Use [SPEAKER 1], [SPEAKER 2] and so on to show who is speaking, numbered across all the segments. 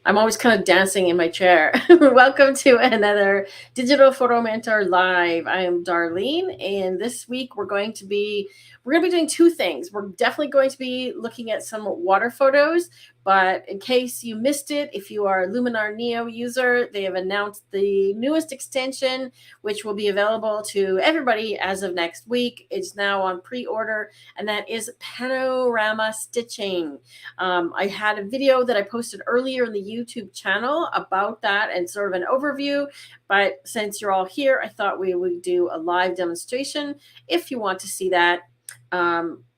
[SPEAKER 1] I'm always kind of dancing in my chair. Welcome to another Digital Photo Mentor Live. I am Darlene, and this week we're going to be doing two things. We're definitely going to be looking at some water photos, but in case you missed it, if you are a Luminar Neo user, they have announced the newest extension, which will be available to everybody as of next week. It's now on pre-order, and that is Panorama stitching. I had a video that I posted earlier in the YouTube channel about that and sort of an overview. But since you're all here, I thought we would do a live demonstration if you want to see that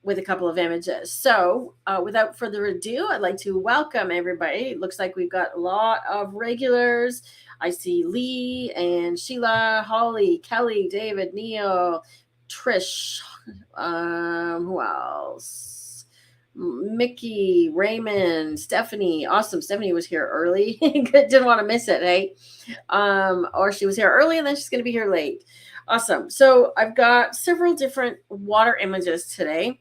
[SPEAKER 1] with a couple of images. So without further ado, I'd like to welcome everybody. It looks like we've got a lot of regulars. I see Lee and Sheila, Holly, Kelly, David, Neil, Trish. Who else? Mickey, Raymond, Stephanie. Awesome. Stephanie was here early. Didn't want to miss it, hey? Or she was here early and then she's going to be here late. Awesome. So I've got several different water images today.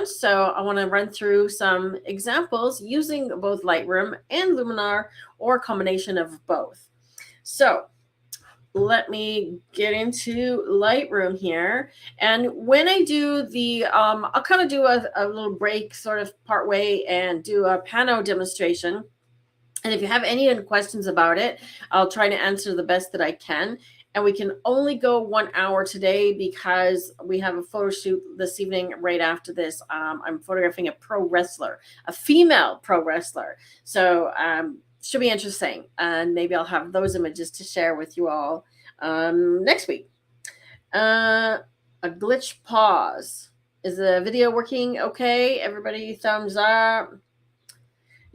[SPEAKER 1] So I want to run through some examples using both Lightroom and Luminar or a combination of both. So let me get into Lightroom here. And when I do the, I'll kind of do a little break sort of part way and do a pano demonstration. And if you have any questions about it, I'll try to answer the best that I can. And we can only go 1 hour today because we have a photo shoot this evening right after this. I'm photographing a pro wrestler, a female pro wrestler. So should be interesting. And maybe I'll have those images to share with you all next week. A glitch pause. Is the video working okay? Everybody thumbs up.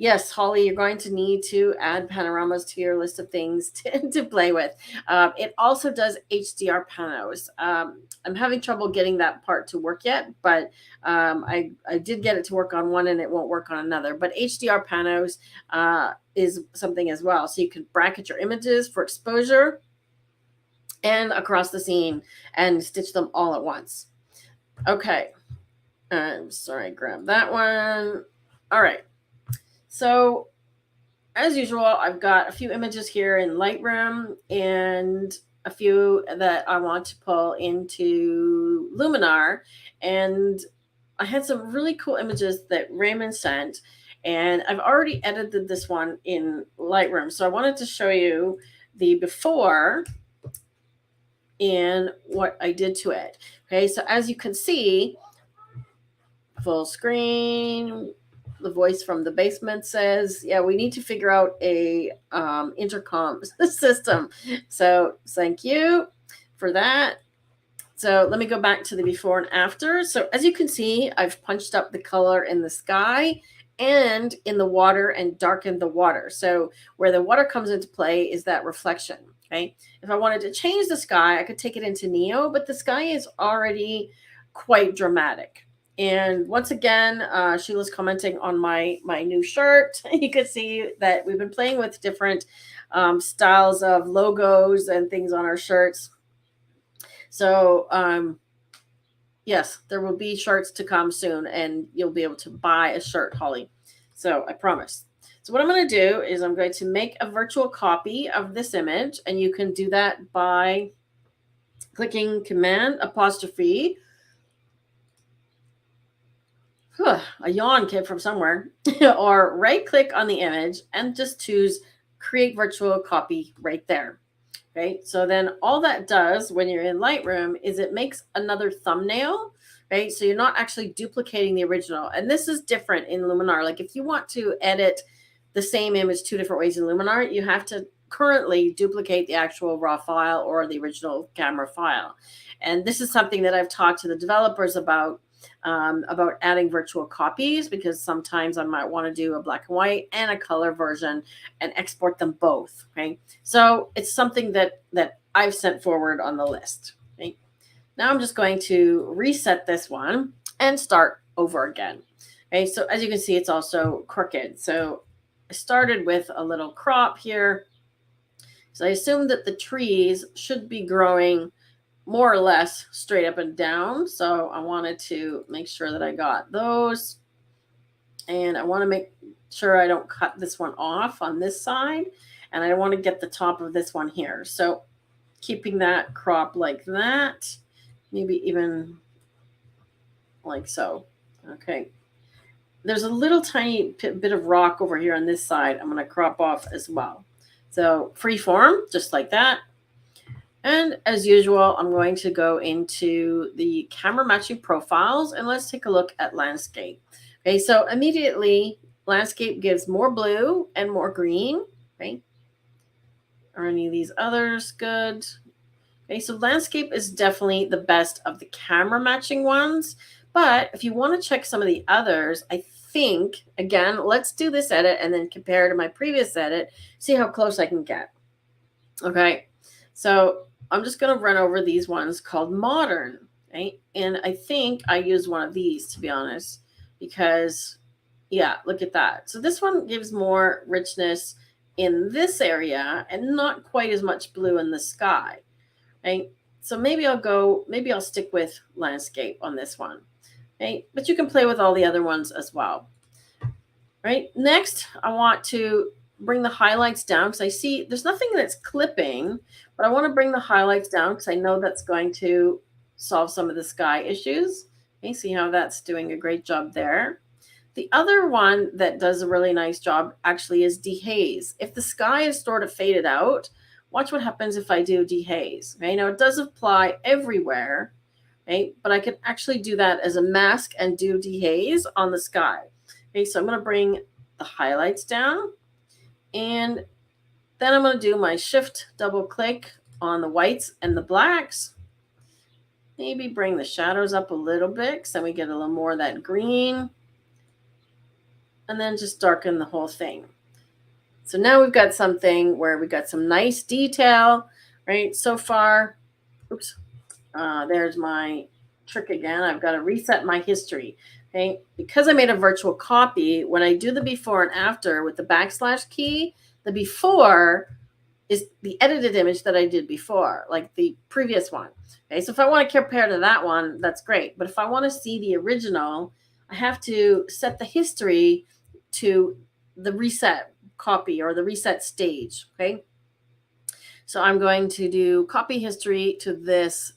[SPEAKER 1] Yes, Holly, you're going to need to add panoramas to your list of things to play with. It also does HDR panos. I'm having trouble getting that part to work yet, but I did get it to work on one and it won't work on another. But HDR panos is something as well. So you can bracket your images for exposure and across the scene and stitch them all at once. Okay. I'm sorry, grab that one. All right. So as usual, I've got a few images here in Lightroom and a few that I want to pull into Luminar. And I had some really cool images that Raymond sent, and I've already edited this one in Lightroom. So I wanted to show you the before and what I did to it. Okay, so as you can see, full screen, the voice from the basement says, yeah, we need to figure out a intercom system. So thank you for that. So let me go back to the before and after. So as you can see, I've punched up the color in the sky and in the water and darkened the water. So where the water comes into play is that reflection. Okay. If I wanted to change the sky, I could take it into Neo, but the sky is already quite dramatic. And once again, Sheila's commenting on my new shirt. You can see that we've been playing with different styles of logos and things on our shirts. So yes, there will be shirts to come soon, and you'll be able to buy a shirt, Holly. So I promise. So what I'm going to do is I'm going to make a virtual copy of this image, and you can do that by clicking Command apostrophe. A yawn came from somewhere. Or right click on the image and just choose create virtual copy right there. Okay, so then all that does when you're in Lightroom is it makes another thumbnail, right? So you're not actually duplicating the original. And this is different in Luminar. Like if you want to edit the same image 2 different ways in Luminar, you have to currently duplicate the actual raw file or the original camera file. And this is something that I've talked to the developers about adding virtual copies, because sometimes I might want to do a black and white and a color version and export them both. Okay, so it's something that I've sent forward on the list. Okay, now I'm just going to reset this one and start over again. Okay, so as you can see, it's also crooked. So I started with a little crop here. So I assume that the trees should be growing more or less straight up and down. So I wanted to make sure that I got those. And I want to make sure I don't cut this one off on this side. And I want to get the top of this one here. So keeping that crop like that, maybe even like so. Okay. There's a little tiny bit of rock over here on this side. I'm going to crop off as well. So free form, just like that. And as usual, I'm going to go into the camera matching profiles and let's take a look at landscape. Okay, so immediately landscape gives more blue and more green. Okay. Are any of these others good? Okay, so landscape is definitely the best of the camera matching ones. But if you want to check some of the others, I think, again, let's do this edit and then compare to my previous edit, see how close I can get. Okay, so I'm just going to run over these ones called modern. Okay, and I think I use one of these, to be honest, because, yeah, look at that. So this one gives more richness in this area and not quite as much blue in the sky. Okay, so maybe I'll stick with landscape on this one. Okay, but you can play with all the other ones as well. Right, next I want to bring the highlights down because I see there's nothing that's clipping, but I want to bring the highlights down because I know that's going to solve some of the sky issues. Okay, see how that's doing a great job there. The other one that does a really nice job actually is dehaze. If the sky is sort of faded out, watch what happens if I do dehaze. Okay, now it does apply everywhere, okay, but I can actually do that as a mask and do dehaze on the sky. Okay, so I'm going to bring the highlights down, and then I'm going to do my shift double click on the whites and the blacks. Maybe bring the shadows up a little bit so we get a little more of that green. And then just darken the whole thing. So now we've got something where we got some nice detail, right? So far, oops, there's my trick again. I've got to reset my history. Okay, because I made a virtual copy, when I do the before and after with the backslash key, the before is the edited image that I did before, like the previous one. Okay, so if I want to compare to that one, that's great. But if I want to see the original, I have to set the history to the reset copy or the reset stage. Okay, so I'm going to do copy history to this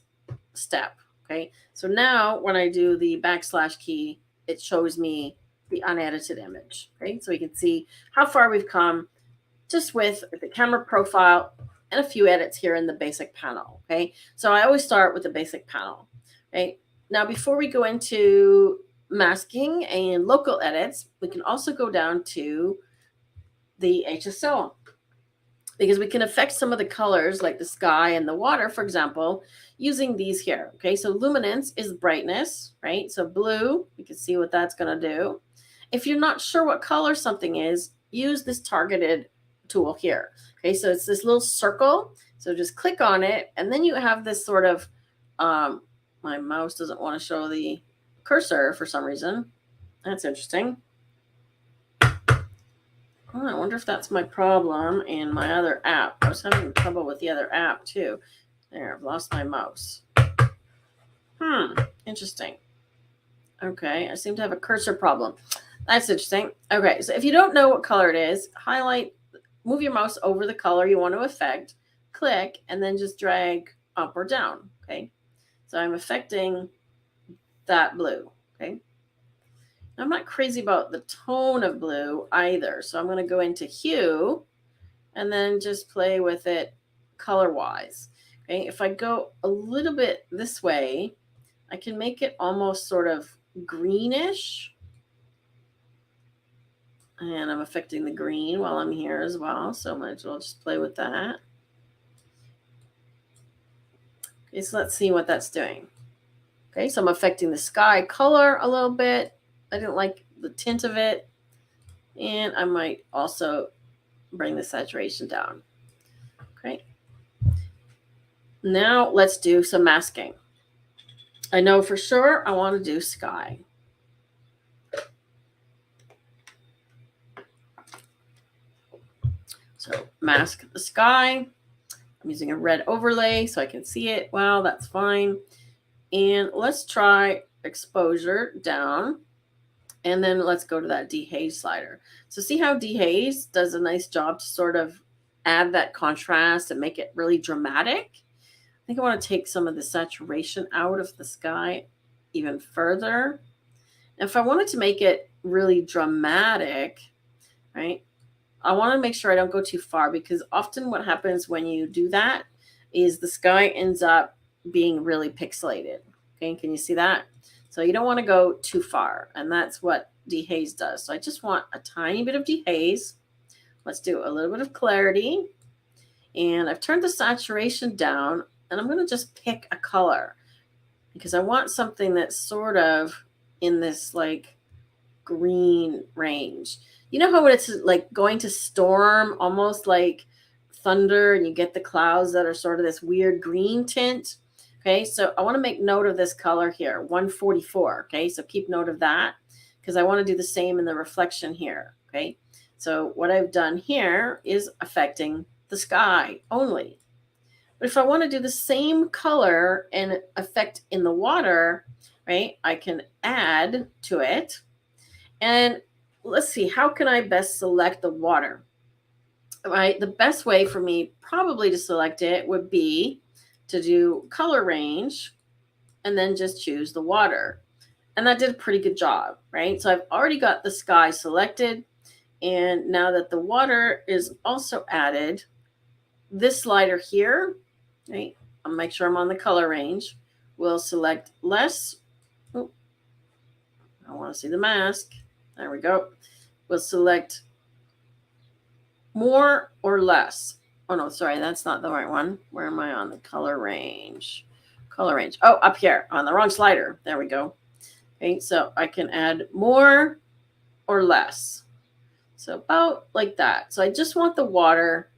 [SPEAKER 1] step. Okay, so now when I do the backslash key, it shows me the unedited image. Okay, so we can see how far we've come just with the camera profile and a few edits here in the basic panel. Okay, so I always start with the basic panel. Okay, now before we go into masking and local edits, we can also go down to the HSO because we can affect some of the colors like the sky and the water, for example, using these here. Okay, so luminance is brightness, right? So blue, you can see what that's going to do. If you're not sure what color something is, use this targeted tool here. Okay, so it's this little circle. So just click on it, and then you have this sort of, my mouse doesn't want to show the cursor for some reason. That's interesting. Oh, I wonder if that's my problem in my other app. I was having trouble with the other app too. There, I've lost my mouse. Interesting. Okay, I seem to have a cursor problem. That's interesting. Okay, so if you don't know what color it is, highlight, move your mouse over the color you want to affect, click, and then just drag up or down. Okay, so I'm affecting that blue. Okay, I'm not crazy about the tone of blue either, so I'm going to go into hue and then just play with it color-wise. Okay, if I go a little bit this way, I can make it almost sort of greenish. And I'm affecting the green while I'm here as well, so I might as well just play with that. Okay, so let's see what that's doing. Okay, so I'm affecting the sky color a little bit. I didn't like the tint of it. And I might also bring the saturation down. Okay. Now let's do some masking. I know for sure I want to do sky. So mask the sky. I'm using a red overlay so I can see it. Well, that's fine. And let's try exposure down. And then let's go to that dehaze slider. So see how dehaze does a nice job to sort of add that contrast and make it really dramatic. I think I want to take some of the saturation out of the sky even further. If I wanted to make it really dramatic, right, I want to make sure I don't go too far, because often what happens when you do that is the sky ends up being really pixelated. Okay, can you see that? So you don't want to go too far, and that's what dehaze does. So I just want a tiny bit of dehaze. Let's do a little bit of clarity. And I've turned the saturation down, and I'm going to just pick a color because I want something that's sort of in this like green range. You know how it's like going to storm, almost like thunder, and you get the clouds that are sort of this weird green tint? Okay, so I want to make note of this color here, 144. Okay, so keep note of that, because I want to do the same in the reflection here. Okay, so what I've done here is affecting the sky only. But if I want to do the same color and effect in the water, right, I can add to it. And let's see, how can I best select the water? Right, the best way for me probably to select it would be to do color range and then just choose the water. And that did a pretty good job, right? So I've already got the sky selected. And now that the water is also added, this slider here, right, I'll make sure I'm on the color range. We'll select less. Oh, I want to see the mask. There we go. We'll select more or less. Oh, no, sorry, that's not the right one. Where am I on the color range? Color range. Oh, up here on the wrong slider. There we go. Okay, so I can add more or less. So about like that. So I just want the water.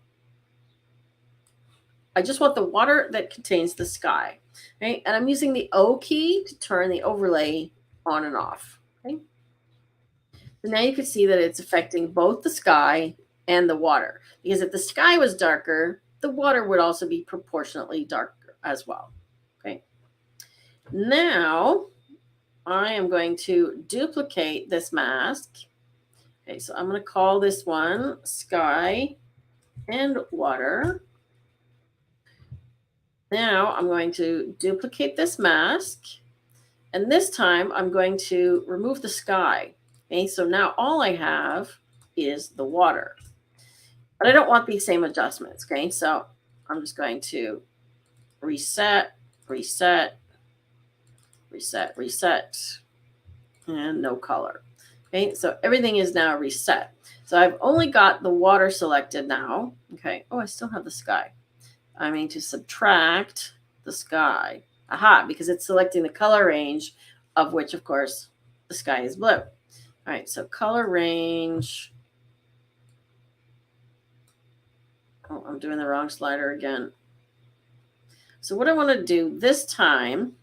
[SPEAKER 1] I just want the water that contains the sky. Right? And I'm using the O key to turn the overlay on and off. Okay. So now you can see that it's affecting both the sky and the water, because if the sky was darker, the water would also be proportionately darker as well. Okay. Now I am going to duplicate this mask. Okay, so I'm going to call this one sky and water. Now I'm going to duplicate this mask, and this time I'm going to remove the sky. Okay, so now all I have is the water. But I don't want these same adjustments, okay? So I'm just going to reset, reset, reset, reset, and no color. Okay, so everything is now reset. So I've only got the water selected now. Okay, oh, I still have the sky. I mean to subtract the sky. Aha, because it's selecting the color range, of which, of course, the sky is blue. All right, so color range. Oh, I'm doing the wrong slider again. So what I want to do this time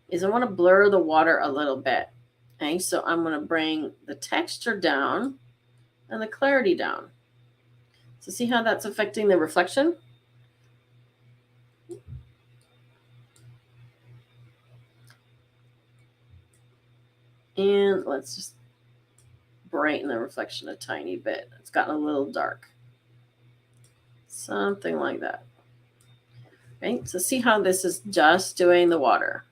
[SPEAKER 1] is I want to blur the water a little bit. Okay, so I'm going to bring the texture down and the clarity down. So see how that's affecting the reflection? And let's just brighten the reflection a tiny bit. It's gotten a little dark. Something like that. Okay, so see how this is just doing the water.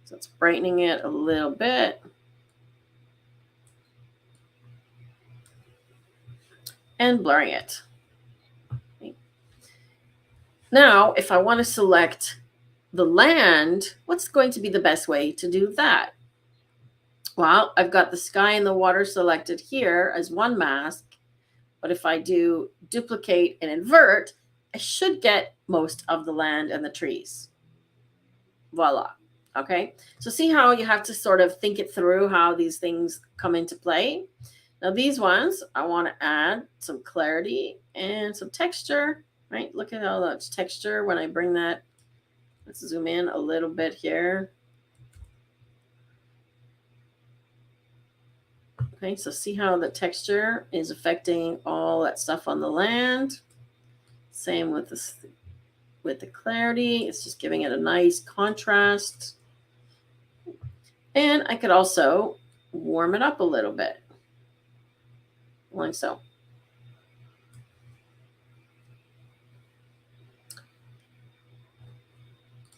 [SPEAKER 1] So it's brightening it a little bit. And blurring it. Okay. Now, if I want to select the land, what's going to be the best way to do that? Well, I've got the sky and the water selected here as one mask. But if I do duplicate and invert, I should get most of the land and the trees. Voila. Okay. So see how you have to sort of think it through how these things come into play. Now these ones, I want to add some clarity and some texture, right? Look at how that's texture when I bring that. Let's zoom in a little bit here. Okay, so see how the texture is affecting all that stuff on the land. Same with this, with the clarity. It's just giving it a nice contrast. And I could also warm it up a little bit, like so.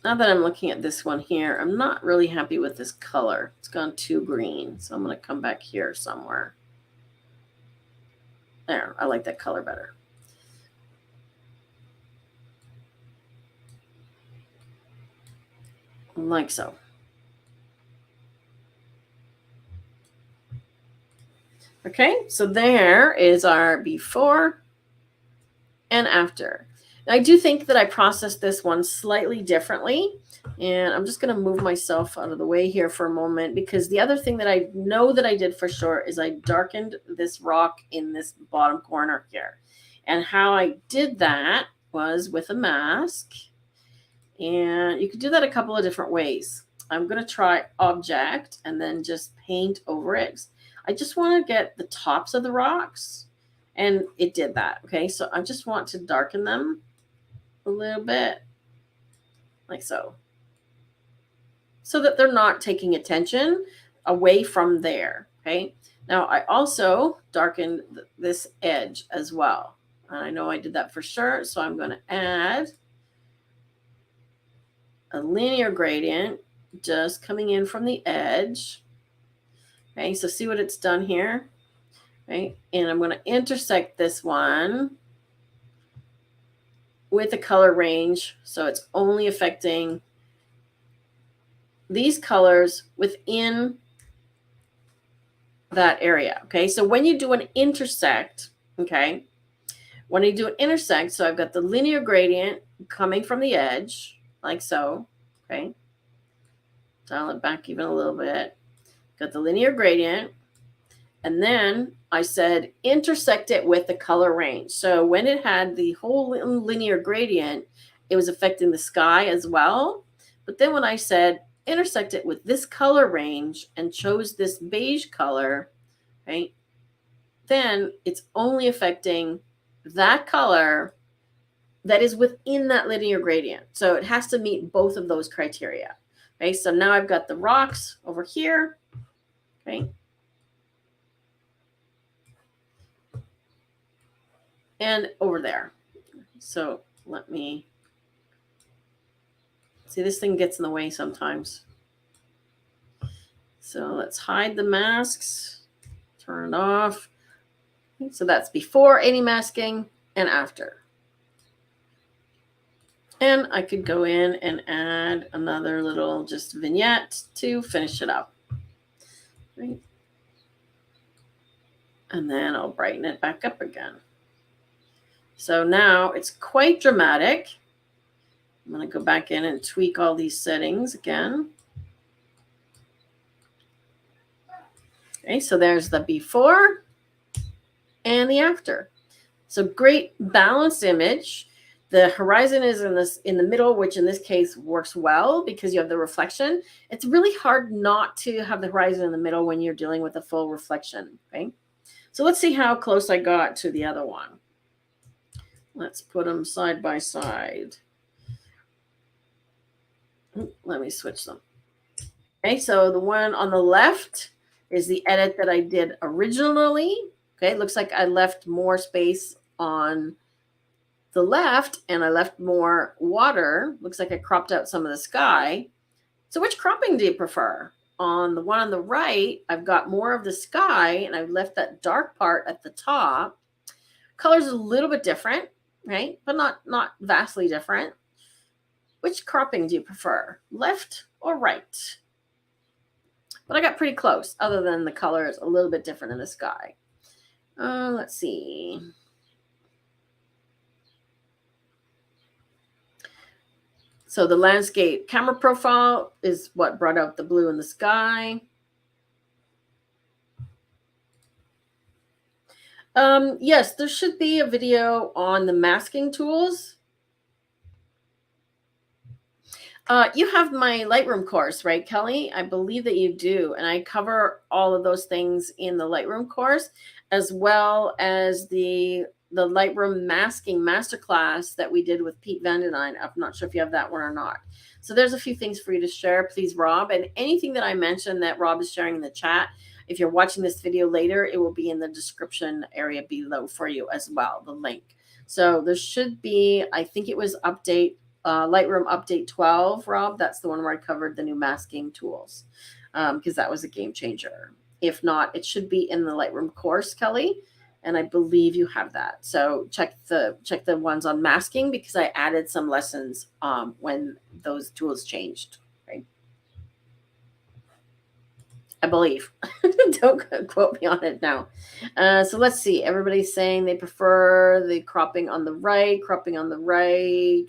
[SPEAKER 1] Now that I'm looking at this one here, I'm not really happy with this color. It's gone too green. So I'm going to come back here somewhere. There, I like that color better. Like so. Okay, so there is our before and after. I do think that I processed this one slightly differently, and I'm just going to move myself out of the way here for a moment, because the other thing that I know that I did for sure is I darkened this rock in this bottom corner here. And how I did that was with a mask, and you could do that a couple of different ways. I'm going to try object and then just paint over it. I just want to get the tops of the rocks, and it did that. Okay, so I just want to darken them a little bit, like so, so that they're not taking attention away from there. Okay, now I also darkened this edge as well, and I know I did that for sure, so I'm going to add a linear gradient just coming in from the edge. Okay, so see what it's done here. Okay, and I'm going to intersect this one with a color range, so it's only affecting these colors within that area. Okay, so when you do an intersect, okay, when you do an intersect, so I've got the linear gradient coming from the edge, like so. Okay, dial it back even a little bit. Got the linear gradient, and then I said intersect it with the color range. So when it had the whole linear gradient, it was affecting the sky as well. But then when I said intersect it with this color range and chose this beige color, right, then it's only affecting that color that is within that linear gradient. So it has to meet both of those criteria. Okay, so now I've got the rocks over here. Okay, and over there. So let me see, this thing gets in the way sometimes. So let's hide the masks, turn it off. So that's before any masking and after. And I could go in and add another little just vignette to finish it up. Right. And then I'll brighten it back up again. So now it's quite dramatic. I'm going to go back in and tweak all these settings again. Okay, so there's the before and the after. So great balanced image. The horizon is in the middle, which in this case works well because you have the reflection. It's really hard not to have the horizon in the middle when you're dealing with a full reflection. Okay, so let's see how close I got to the other one. Let's put them side by side. Let me switch them. Okay, so the one on the left is the edit that I did originally. Okay, it looks like I left more space on the left and I left more water. Looks like I cropped out some of the sky. So which cropping do you prefer? On the one on the right, I've got more of the sky and I've left that dark part at the top. Color's a little bit different, right? But not vastly different. Which cropping do you prefer? Left or right? But I got pretty close, other than the color is a little bit different in the sky. Let's see. So the landscape camera profile is what brought out the blue in the sky. Yes, there should be a video on the masking tools. You have my Lightroom course, right, Kelly? I believe that you do. And I cover all of those things in the Lightroom course, as well as the Lightroom masking masterclass that we did with Pete Vandenine. I'm not sure if you have that one or not. So there's a few things for you to share, please, Rob. And anything that I mentioned that Rob is sharing in the chat, If you're watching this video later, it will be in the description area below for you as well, the link. So there should be, I think it was Lightroom update 12, Rob. That's the one where I covered the new masking tools, because that was a game changer. If not, it should be in the Lightroom course, Kelly. And I believe you have that. So check the ones on masking, because I added some lessons when those tools changed. Right? I believe. Don't quote me on it now. So let's see. Everybody's saying they prefer the cropping on the right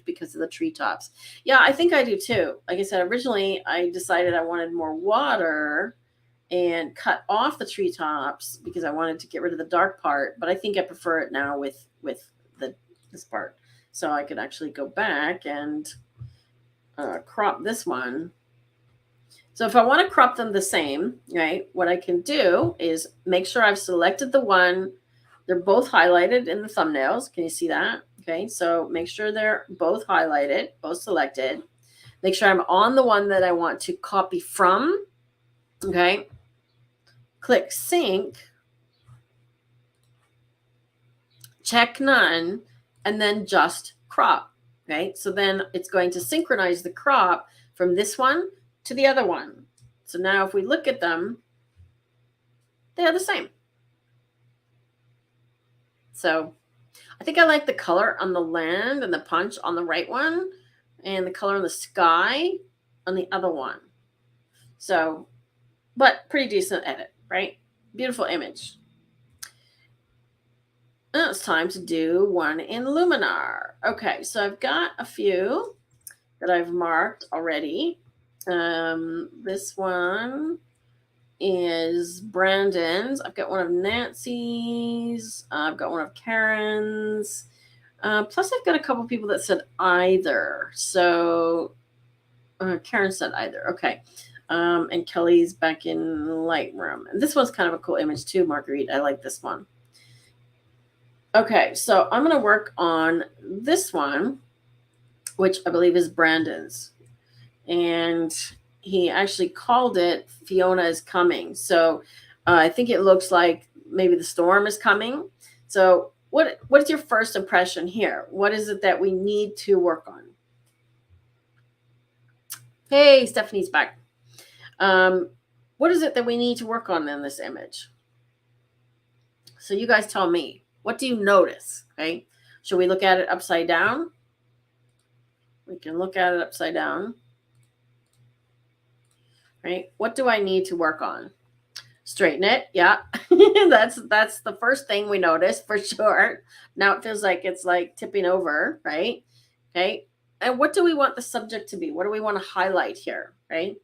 [SPEAKER 1] because of the treetops. Yeah, I think I do too. Like I said, originally I decided I wanted more water and cut off the treetops because I wanted to get rid of the dark part. But I think I prefer it now with this part. So I could actually go back and crop this one. So if I want to crop them the same, right, what I can do is make sure I've selected the one. They're both highlighted in the thumbnails. Can you see that? Okay, so make sure they're both highlighted, both selected. Make sure I'm on the one that I want to copy from. Okay, click sync, check none, and then just crop. Okay, so then it's going to synchronize the crop from this one to the other one. So now if we look at them, they're the same. So I think I like the color on the land and the punch on the right one, and the color on the sky on the other one. So, but pretty decent edit, right? Beautiful image. Now it's time to do one in Luminar. Okay, so I've got a few that I've marked already. This one is Brandon's. I've got one of Nancy's. I've got one of Karen's. Plus, I've got a couple people that said either. So Karen said either. Okay. And Kelly's back in Lightroom. And this one's kind of a cool image too, Marguerite. I like this one. Okay, so I'm going to work on this one, which I believe is Brandon's. And he actually called it Fiona is Coming. So I think it looks like maybe the storm is coming. So what is your first impression here? What is it that we need to work on? Hey, Stephanie's back. What is it that we need to work on in this image? So you guys tell me. What do you notice? Okay. Should we look at it upside down? We can look at it upside down. Right? What do I need to work on? Straighten it. Yeah. that's the first thing we notice for sure. Now it feels like it's like tipping over, right? Okay. And what do we want the subject to be? What do we want to highlight here, right?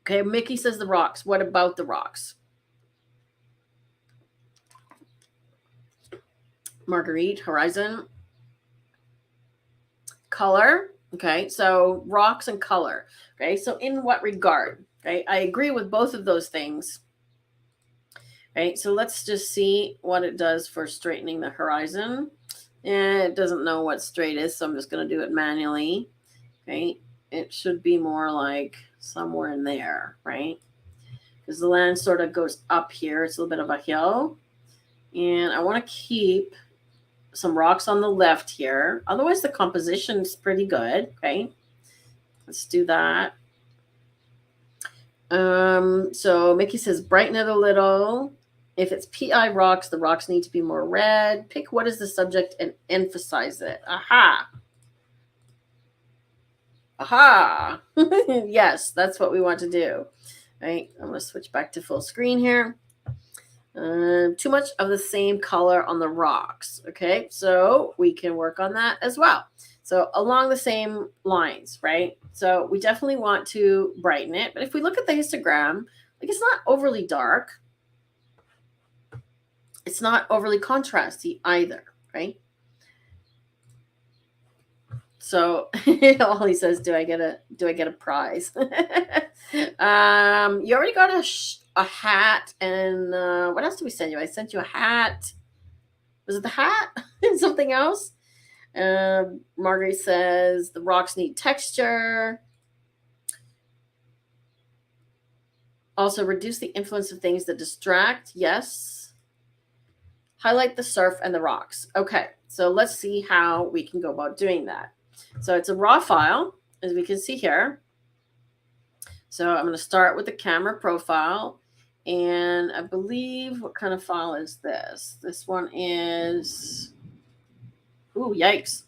[SPEAKER 1] Okay, Mickey says the rocks. What about the rocks? Marguerite, horizon. Color. Okay, so rocks and color. Okay, so in what regard? Okay, I agree with both of those things. Okay, so let's just see what it does for straightening the horizon. And it doesn't know what straight is, so I'm just going to do it manually. Okay, it should be more like somewhere in there, right? Because the land sort of goes up here. It's a little bit of a hill. And I want to keep some rocks on the left here. Otherwise, the composition is pretty good. Okay, let's do that. So Mickey says brighten it a little. If it's PI rocks, the rocks need to be more red. Pick what is the subject and emphasize it. Aha. Aha. Yes, that's what we want to do. All right, I'm going to switch back to full screen here. Too much of the same color on the rocks. Okay, so we can work on that as well. So along the same lines, right? So we definitely want to brighten it. But if we look at the histogram, like it's not overly dark. It's not overly contrasty either, right? So all he says, do I get a prize? You already got a hat, and what else did we send you? I sent you a hat. Was it the hat and something else? Marguerite says the rocks need texture. Also, reduce the influence of things that distract. Yes. Highlight the surf and the rocks. Okay, so let's see how we can go about doing that. So it's a raw file, as we can see here. So I'm going to start with the camera profile. And I believe, what kind of file is this? This one is, ooh, yikes.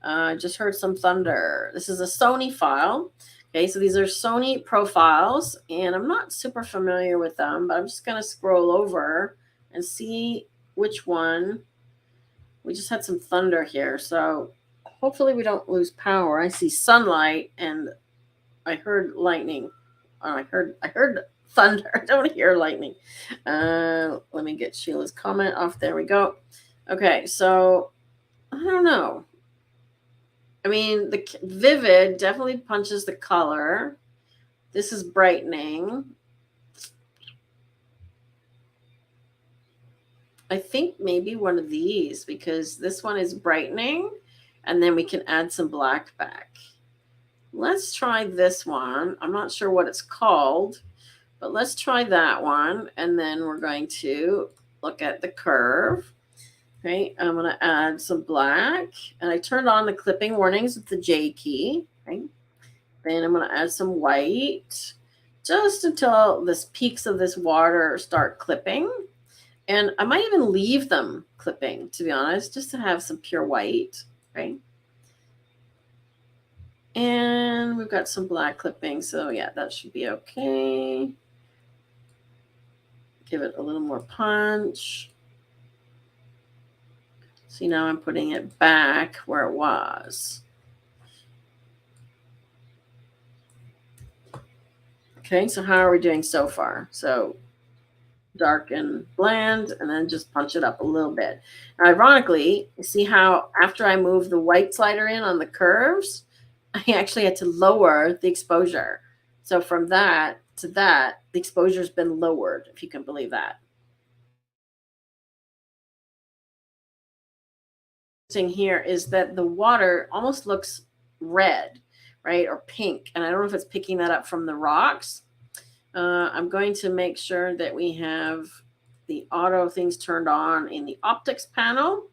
[SPEAKER 1] I just heard some thunder. This is a Sony file. Okay, so these are Sony profiles, and I'm not super familiar with them, but I'm just going to scroll over and see which one. We just had some thunder here, so hopefully we don't lose power. I see sunlight, and I heard lightning. Oh, I heard thunder. I don't hear lightning. Let me get Sheila's comment off. There we go. Okay, so I don't know. I mean, the vivid definitely punches the color. This is brightening. I think maybe one of these, because this one is brightening, and then we can add some black back. Let's try this one. I'm not sure what it's called, but let's try that one. And then we're going to look at the curve. Okay, I'm going to add some black, and I turned on the clipping warnings with the J key. Okay, then I'm going to add some white just until this peaks of this water start clipping. And I might even leave them clipping, to be honest, just to have some pure white. Okay, and we've got some black clipping, so yeah, that should be okay. Give it a little more punch. See, now I'm putting it back where it was. Okay, so how are we doing so far? So dark and bland, and then just punch it up a little bit. Now, ironically, you see how after I move the white slider in on the curves, I actually had to lower the exposure. So from that to that, the exposure's been lowered, if you can believe that. Thing here is that the water almost looks red, right, or pink, and I don't know if it's picking that up from the rocks. I'm going to make sure that we have the auto things turned on in the optics panel.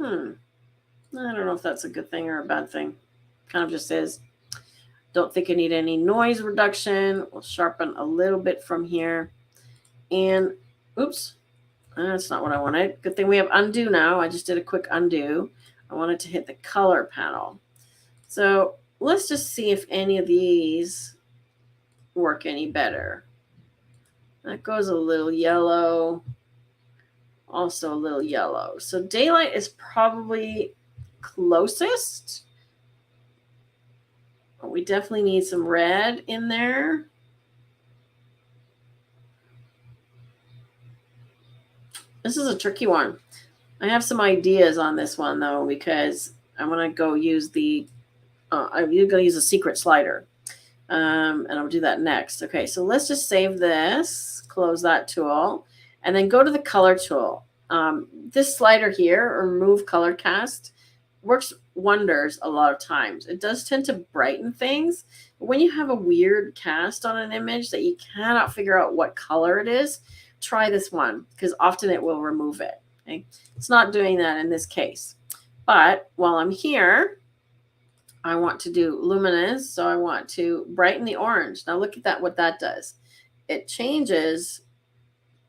[SPEAKER 1] I don't know if that's a good thing or a bad thing. Kind of just is. Don't think I need any noise reduction. We'll sharpen a little bit from here. And oops, that's not what I wanted. Good thing we have undo now. I just did a quick undo. I wanted to hit the color panel. So let's just see if any of these work any better. That goes a little yellow. Also a little yellow. So daylight is probably closest. We definitely need some red in there. This is a tricky one. I have some ideas on this one, though, because I'm going to go use the, I'm going to use a secret slider. And I'll do that next. Okay, so let's just save this, close that tool, and then go to the color tool. This slider here, or remove color cast, works wonders a lot of times. It does tend to brighten things. But when you have a weird cast on an image that you cannot figure out what color it is, try this one, because often it will remove it. Okay, it's not doing that in this case. But while I'm here, I want to do luminous, so I want to brighten the orange. Now look at that, what that does. It changes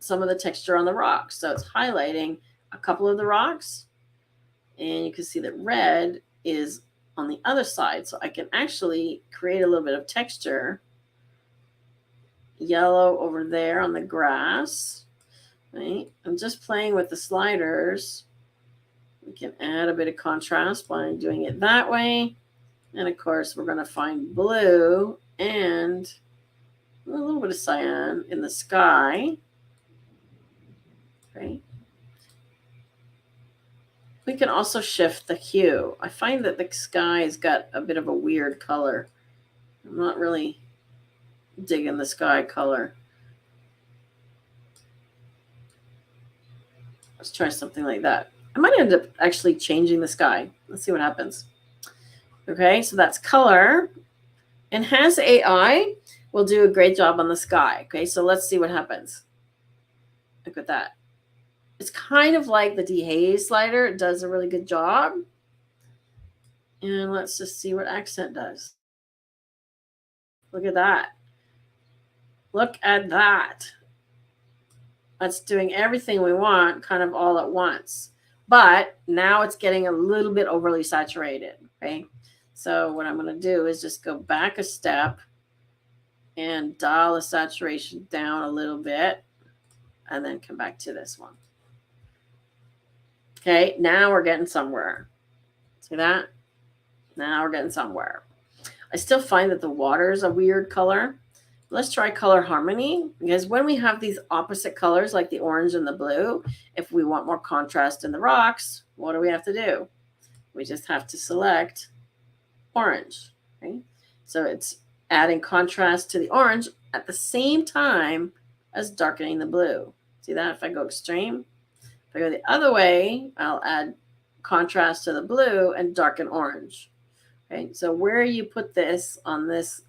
[SPEAKER 1] some of the texture on the rocks. So it's highlighting a couple of the rocks, and you can see that red is on the other side. So I can actually create a little bit of texture. Yellow over there on the grass. Right? I'm just playing with the sliders. We can add a bit of contrast by doing it that way. And of course, we're going to find blue and a little bit of cyan in the sky. Okay. We can also shift the hue. I find that the sky has got a bit of a weird color. I'm not really digging the sky color. Let's try something like that. I might end up actually changing the sky. Let's see what happens. Okay, so that's color. Enhance AI will do a great job on the sky. Okay, so let's see what happens. Look at that. It's kind of like the dehaze slider. It does a really good job. And let's just see what accent does. Look at that. Look at that. That's doing everything we want kind of all at once. But now it's getting a little bit overly saturated. Okay. So what I'm going to do is just go back a step and dial the saturation down a little bit and then come back to this one. Okay, now we're getting somewhere. See that? Now we're getting somewhere. I still find that the water is a weird color. Let's try color harmony, because when we have these opposite colors like the orange and the blue, if we want more contrast in the rocks, what do we have to do? We just have to select orange. Okay? So it's adding contrast to the orange at the same time as darkening the blue. See that? If I go extreme, if I go the other way, I'll add contrast to the blue and darken orange. Okay, so where you put this on this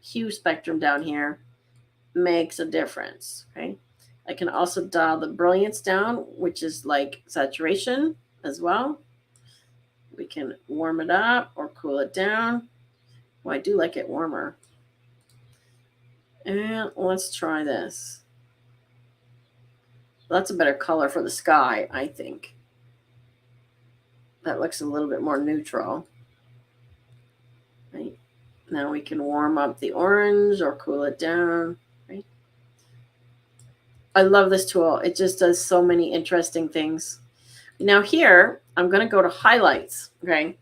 [SPEAKER 1] hue spectrum down here makes a difference. Okay, I can also dial the brilliance down, which is like saturation as well. We can warm it up or cool it down. Well, I do like it warmer. And let's try this. That's a better color for the sky, I think. That looks a little bit more neutral. Right. Now we can warm up the orange or cool it down. Right. I love this tool. It just does so many interesting things. Now here, I'm going to go to highlights. Okay.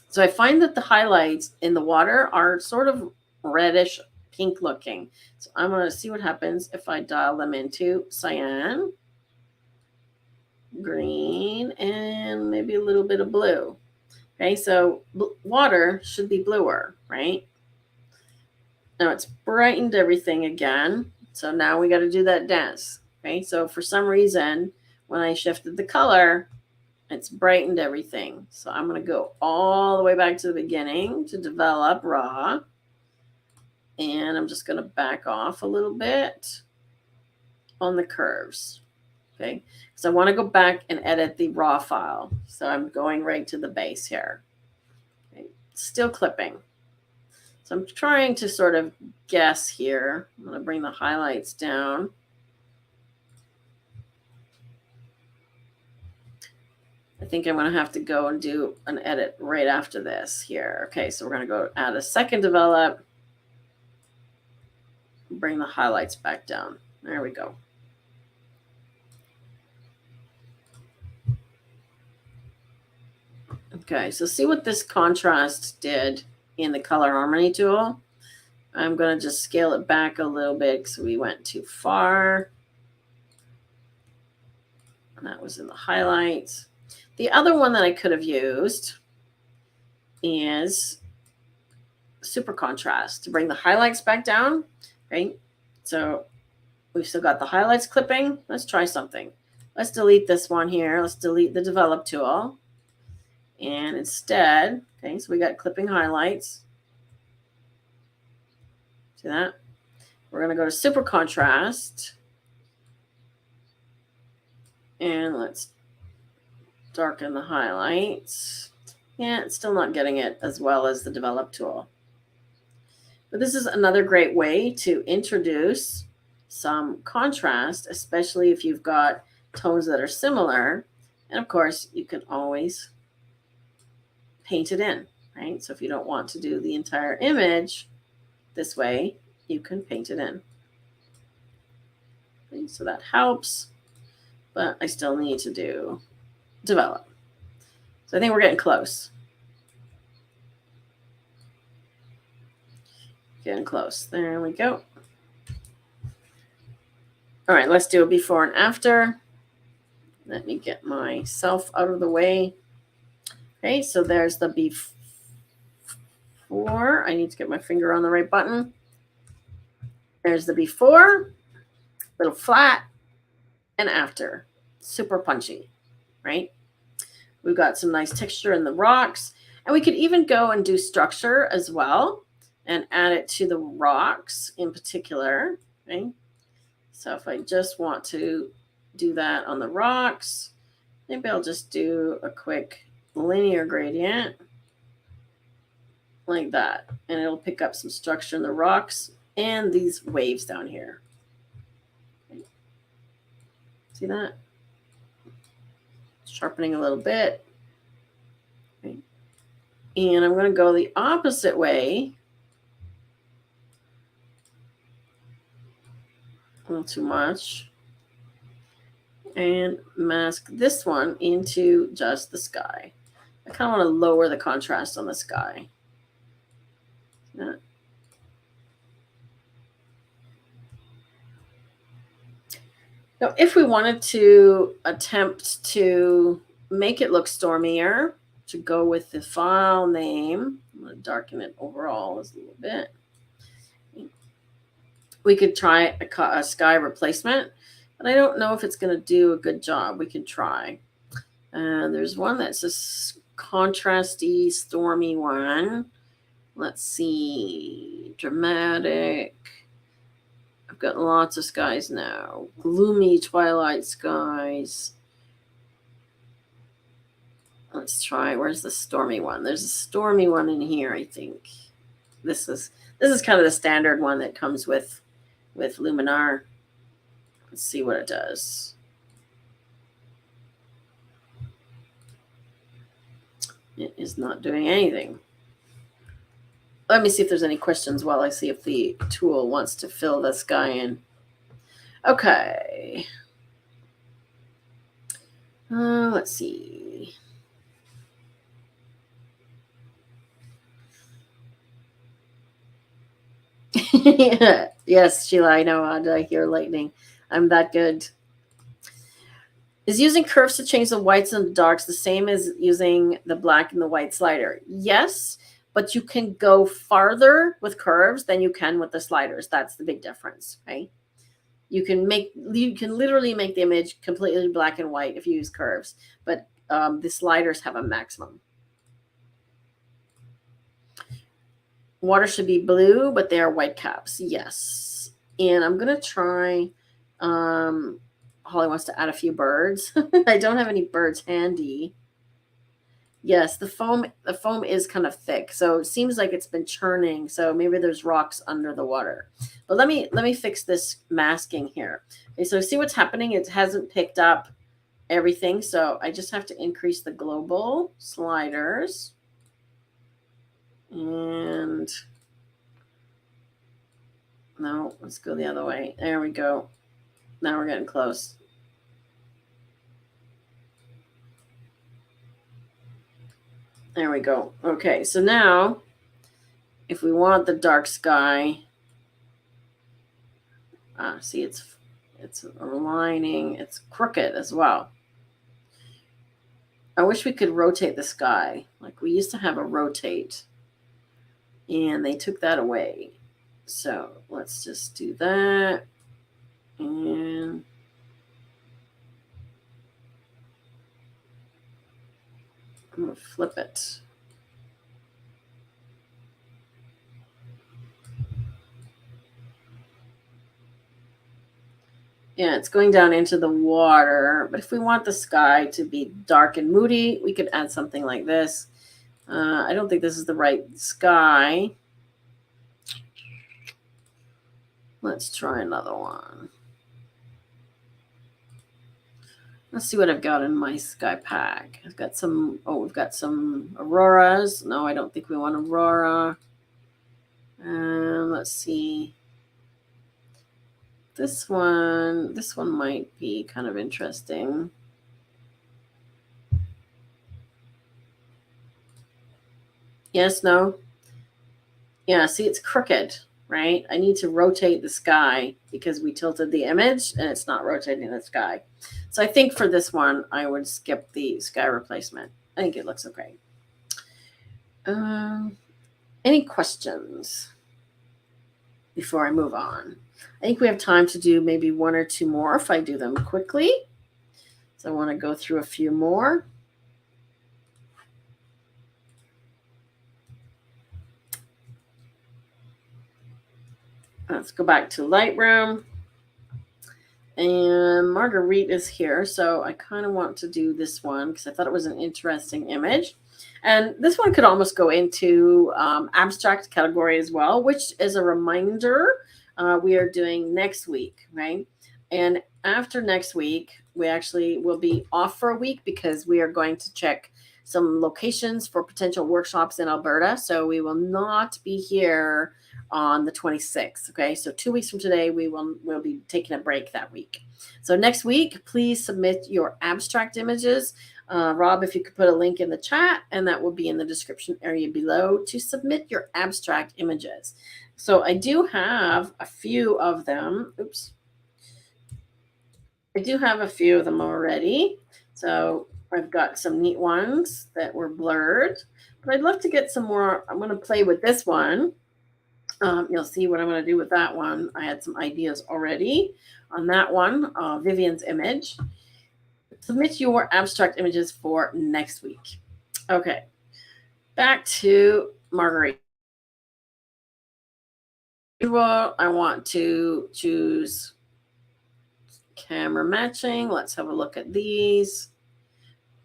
[SPEAKER 1] So I find that the highlights in the water are sort of reddish pink looking. So I'm going to see what happens if I dial them into cyan, green, and maybe a little bit of blue. Okay, so water should be bluer, right? Now it's brightened everything again. So now we got to do that dance. Okay, so for some reason, when I shifted the color, it's brightened everything. So I'm going to go all the way back to the beginning to develop raw. And I'm just going to back off a little bit on the curves. Okay, so I want to go back and edit the raw file. So I'm going right to the base here. Okay, still clipping. So I'm trying to sort of guess here. I'm going to bring the highlights down. I think I'm going to have to go and do an edit right after this here. Okay, so we're going to go add a second develop. Bring the highlights back down. There we go. Okay, so see what this contrast did in the color harmony tool. I'm going to just scale it back a little bit because we went too far. And that was in the highlights. The other one that I could have used is super contrast to bring the highlights back down. Right? So we've still got the highlights clipping. Let's try something. Let's delete this one here. Let's delete the develop tool. And instead, okay, so we got clipping highlights. See that? We're going to go to super contrast. And let's darken the highlights. Yeah, it's still not getting it as well as the develop tool. But this is another great way to introduce some contrast, especially if you've got tones that are similar. And of course, you can always paint it in, right? So if you don't want to do the entire image this way, you can paint it in. Okay, so that helps, but I still need to do develop. So I think we're getting close. Getting close. There we go. All right, let's do a before and after. Let me get myself out of the way. Okay, so there's the before. I need to get my finger on the right button. There's the before, little flat, and after. Super punchy, right? We've got some nice texture in the rocks. And we could even go and do structure as well. and add it to the rocks in particular. Okay. So if I just want to do that on the rocks, maybe I'll just do a quick linear gradient like that, and it'll pick up some structure in the rocks and these waves down here. Okay. See that? Sharpening a little bit. Okay. And I'm going to go the opposite way. A little too much. And mask this one into just the sky. I kind of want to lower the contrast on the sky. Yeah. Now, if we wanted to attempt to make it look stormier, to go with the file name, I'm going to darken it overall a little bit. We could try a sky replacement, but I don't know if it's going to do a good job. We could try. There's one that's a contrasty, stormy one. Let's see. Dramatic. I've got lots of skies now. Gloomy twilight skies. Let's try. Where's the stormy one? There's a stormy one in here, I think. This is kind of the standard one that comes with Luminar. Let's see what it does. It is not doing anything. Let me see if there's any questions while I see if the tool wants to fill the sky in. Okay. Let's see. Yes, Sheila, I know. I hear lightning. I'm that good. Is using curves to change the whites and the darks the same as using the black and the white slider? Yes, but you can go farther with curves than you can with the sliders. That's the big difference, right? You can literally make the image completely black and white if you use curves, but the sliders have a maximum. Water should be blue, but they are white caps. Yes. And I'm going to try, Holly wants to add a few birds. I don't have any birds handy. Yes, the foam is kind of thick, so it seems like it's been churning. So maybe there's rocks under the water. But let me fix this masking here. Okay, so see what's happening? It hasn't picked up everything, so I just have to increase the global sliders. And no, let's go the other way. There we go. Now we're getting close. There we go. Okay, so now if we want the dark sky, see it's aligning, it's crooked as well. I wish we could rotate the sky. Like we used to have a rotate, and they took that away. So let's just do that. And I'm going to flip it. Yeah, it's going down into the water. But if we want the sky to be dark and moody, we could add something like this. I don't think this is the right sky. Let's try another one. Let's see what I've got in my sky pack. I've got some, we've got some auroras. No, I don't think we want aurora. Let's see. This one might be kind of interesting. Yes, no? Yeah, see, it's crooked, right? I need to rotate the sky because we tilted the image and it's not rotating the sky. So I think for this one, I would skip the sky replacement. I think it looks okay. Any questions before I move on? I think we have time to do maybe one or two more if I do them quickly. So I want to go through a few more. Let's go back to Lightroom. And Marguerite is here, so I kind of want to do this one because I thought it was an interesting image. And this one could almost go into abstract category as well, which is a reminder we are doing next week, right? And after next week, we actually will be off for a week because we are going to check some locations for potential workshops in Alberta. So we will not be here on the 26th. Okay, so 2 weeks from today, we'll be taking a break that week. So next week, please submit your abstract images. Rob, if you could put a link in the chat, and that will be in the description area below to submit your abstract images. So I do have a few of them. Oops. I do have a few of them already. So I've got some neat ones that were blurred, but I'd love to get some more. I'm going to play with this one. You'll see what I'm going to do with that one. I had some ideas already on that one, Vivian's image. Submit your abstract images for next week. Okay, back to Marguerite. I want to choose camera matching. Let's have a look at these.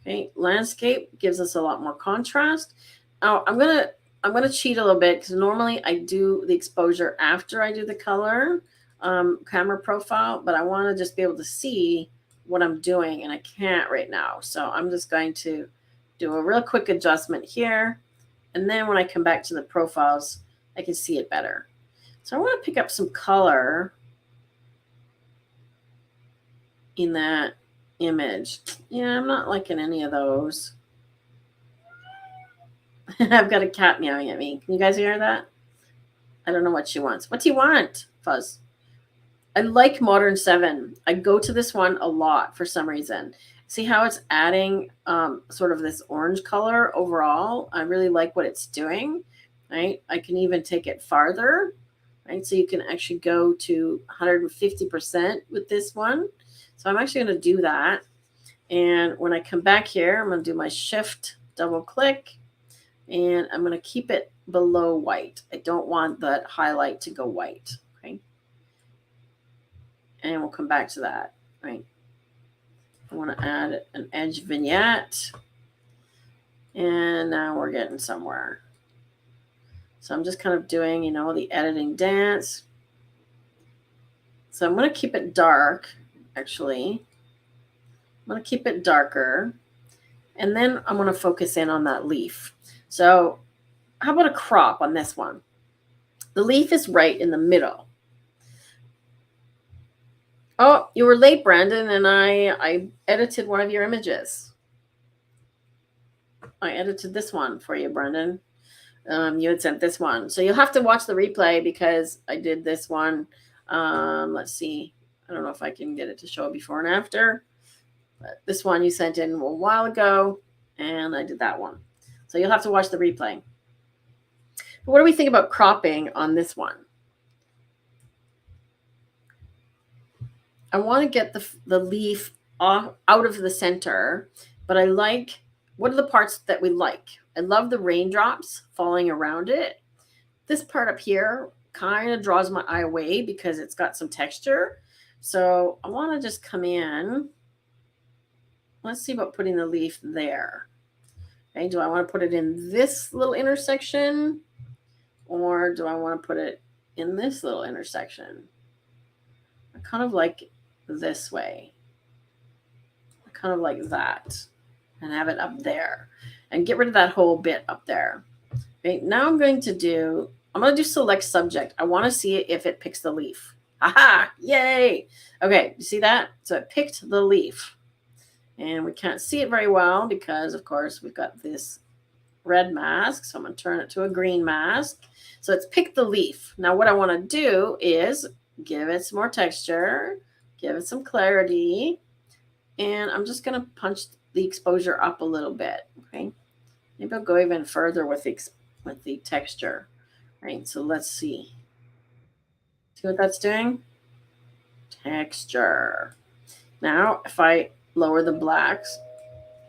[SPEAKER 1] Okay, landscape gives us a lot more contrast. Now I'm gonna cheat a little bit because normally I do the exposure after I do the color camera profile, but I want to just be able to see what I'm doing, and I can't right now. So I'm just going to do a real quick adjustment here, and then when I come back to the profiles, I can see it better. So I want to pick up some color in that image. Yeah, I'm not liking any of those. I've got a cat meowing at me. Can you guys hear that? I don't know what she wants. What do you want, Fuzz? I like Modern 7. I go to this one a lot for some reason. See how it's adding sort of this orange color overall? I really like what it's doing, right? I can even take it farther, right? So you can actually go to 150% with this one. So I'm actually going to do that. And when I come back here, I'm going to do my shift, double click, and I'm going to keep it below white. I don't want that highlight to go white. Okay. And we'll come back to that, right? I want to add an edge vignette. And now we're getting somewhere. So I'm just kind of doing, the editing dance. So I'm going to keep it dark, actually. I'm going to keep it darker. And then I'm going to focus in on that leaf. So how about a crop on this one? The leaf is right in the middle. Oh, you were late, Brandon, and I edited one of your images. I edited this one for you, Brandon. You had sent this one. So you'll have to watch the replay because I did this one. Let's see. I don't know if I can get it to show before and after. But this one you sent in a while ago, and I did that one. So you'll have to watch the replay. But what do we think about cropping on this one? I want to get the leaf out of the center, but I like, what are the parts that we like? I love the raindrops falling around it. This part up here kind of draws my eye away because it's got some texture. So I want to just come in. Let's see about putting the leaf there. Okay, do I want to put it in this little intersection, or do I want to put it in this little intersection? I kind of like this way. I kind of like that, and have it up there, and get rid of that whole bit up there. Okay, now I'm going to do select subject. I want to see if it picks the leaf. Aha! Yay! Okay, you see that? So it picked the leaf. And we can't see it very well because, of course, we've got this red mask. So I'm going to turn it to a green mask. So it's picked the leaf. Now what I want to do is give it some more texture, give it some clarity, and I'm just going to punch the exposure up a little bit. Okay, maybe I'll go even further with the texture. Right, so let's see. See what that's doing? Texture. Now, if I lower the blacks.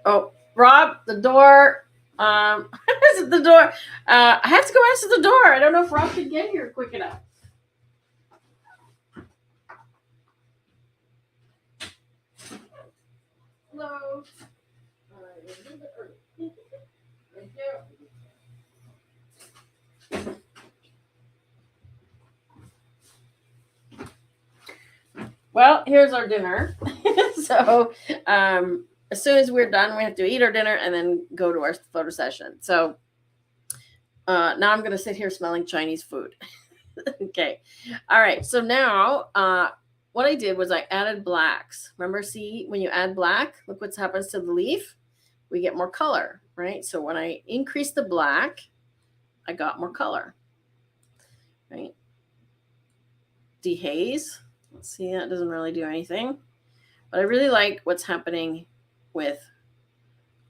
[SPEAKER 1] Oh, Rob, the door. Is it the door? I have to go answer the door. I don't know if Rob can get here quick enough. hello. You're a little bit early. Thank you. Well, here's our dinner. So as soon as we're done, we have to eat our dinner and then go to our photo session. So now I'm going to sit here smelling Chinese food. Okay. All right. So now what I did was I added blacks. Remember, see, when you add black, look what happens to the leaf. We get more color, right? So when I increase the black, I got more color, right? Dehaze. Let's see, that doesn't really do anything. But I really like what's happening with